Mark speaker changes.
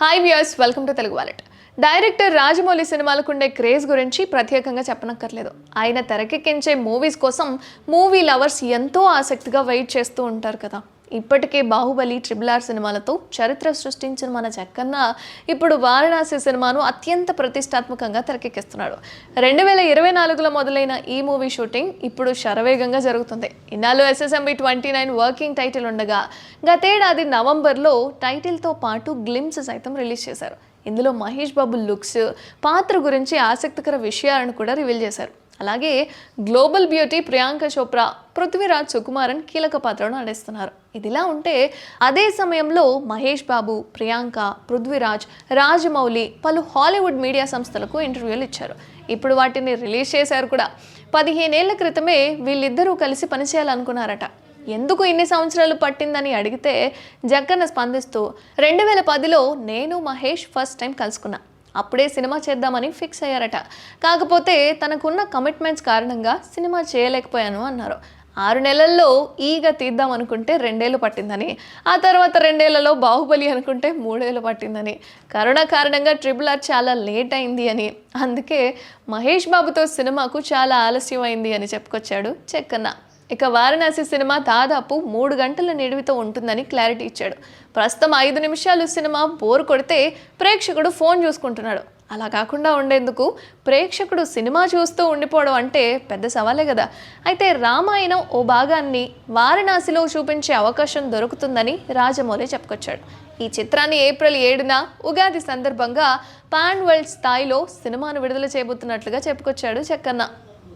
Speaker 1: Hi viewers, welcome to Telugu wallet. Director Rajamouli సినిమాలకు ఉండే craze గురించి ప్రత్యేకంగా చెప్పనక్కర్లేదు. ఆయన తెరకెక్కించే మూవీస్ కోసం మూవీ లవర్స్ ఎంతో ఆసక్తిగా వెయిట్ చేస్తూ ఉంటారు కదా. ఇప్పటికే బాహుబలి, RRR సినిమాలతో చరిత్ర సృష్టించిన మన జక్కన్న ఇప్పుడు వారణాసి సినిమాను అత్యంత ప్రతిష్టాత్మకంగా తెరకెక్కిస్తున్నాడు. 2024లో మొదలైన ఈ మూవీ షూటింగ్ ఇప్పుడు శరవేగంగా జరుగుతుంది. ఇన్నాళ్ళు SSMB 29 వర్కింగ్ టైటిల్ ఉండగా గతేడాది నవంబర్లో టైటిల్తో పాటు గ్లిమ్స్ సైతం రిలీజ్ చేశారు. ఇందులో మహేష్ బాబు లుక్స్, పాత్ర గురించి ఆసక్తికర విషయాలను కూడా రివీల్ చేశారు. అలాగే గ్లోబల్ బ్యూటీ ప్రియాంక చోప్రా, పృథ్వీరాజ్ సుకుమారన్ కీలక పాత్రను నటిస్తున్నారు. ఇదిలా ఉంటే అదే సమయంలో మహేష్ బాబు, ప్రియాంక, పృథ్వీరాజ్, రాజమౌళి పలు హాలీవుడ్ మీడియా సంస్థలకు ఇంటర్వ్యూలు ఇచ్చారు. ఇప్పుడు వాటిని రిలీజ్ చేశారు కూడా. 15 ఏళ్ల క్రితమే వీళ్ళిద్దరూ కలిసి పనిచేయాలనుకున్నారట. ఎందుకు ఇన్ని సంవత్సరాలు పట్టిందని అడిగితే జక్కన్న స్పందిస్తూ 2010లో నేను మహేష్ ఫస్ట్ టైం కలుసుకున్నా, అప్పుడే సినిమా చేద్దామని ఫిక్స్ అయ్యారట. కాకపోతే తనకున్న కమిట్మెంట్స్ కారణంగా సినిమా చేయలేకపోయాను అన్నారు. 6 నెలల్లో ఈగ తీద్దాం అనుకుంటే 2 ఏళ్ళు పట్టిందని, ఆ తర్వాత 2 ఏళ్లలో బాహుబలి అనుకుంటే 3 ఏళ్ళు పట్టిందని, కరోనా కారణంగా RRR చాలా లేట్ అయింది అని, అందుకే మహేష్ బాబుతో సినిమాకు చాలా ఆలస్యం అయింది అని చెప్పుకొచ్చాడు జక్కన్న. ఇక వారణాసి సినిమా దాదాపు 3 గంటల నిడివితో ఉంటుందని క్లారిటీ ఇచ్చాడు. ప్రస్తుతం 5 నిమిషాలు సినిమా బోర్ కొడితే ప్రేక్షకుడు ఫోన్ చూసుకుంటున్నాడు. అలా కాకుండా ఉండేందుకు ప్రేక్షకుడు సినిమా చూస్తూ ఉండిపోవడం అంటే పెద్ద సవాలే కదా. అయితే రామాయణం ఓ భాగాన్ని వారణాసిలో చూపించే అవకాశం దొరుకుతుందని రాజమౌళి చెప్పుకొచ్చాడు. ఈ చిత్రాన్ని ఏప్రిల్ 7న ఉగాది సందర్భంగా పాన్ వరల్డ్ స్థాయిలో సినిమాను విడుదల చేయబోతున్నట్లుగా చెప్పుకొచ్చాడు జక్కన్న.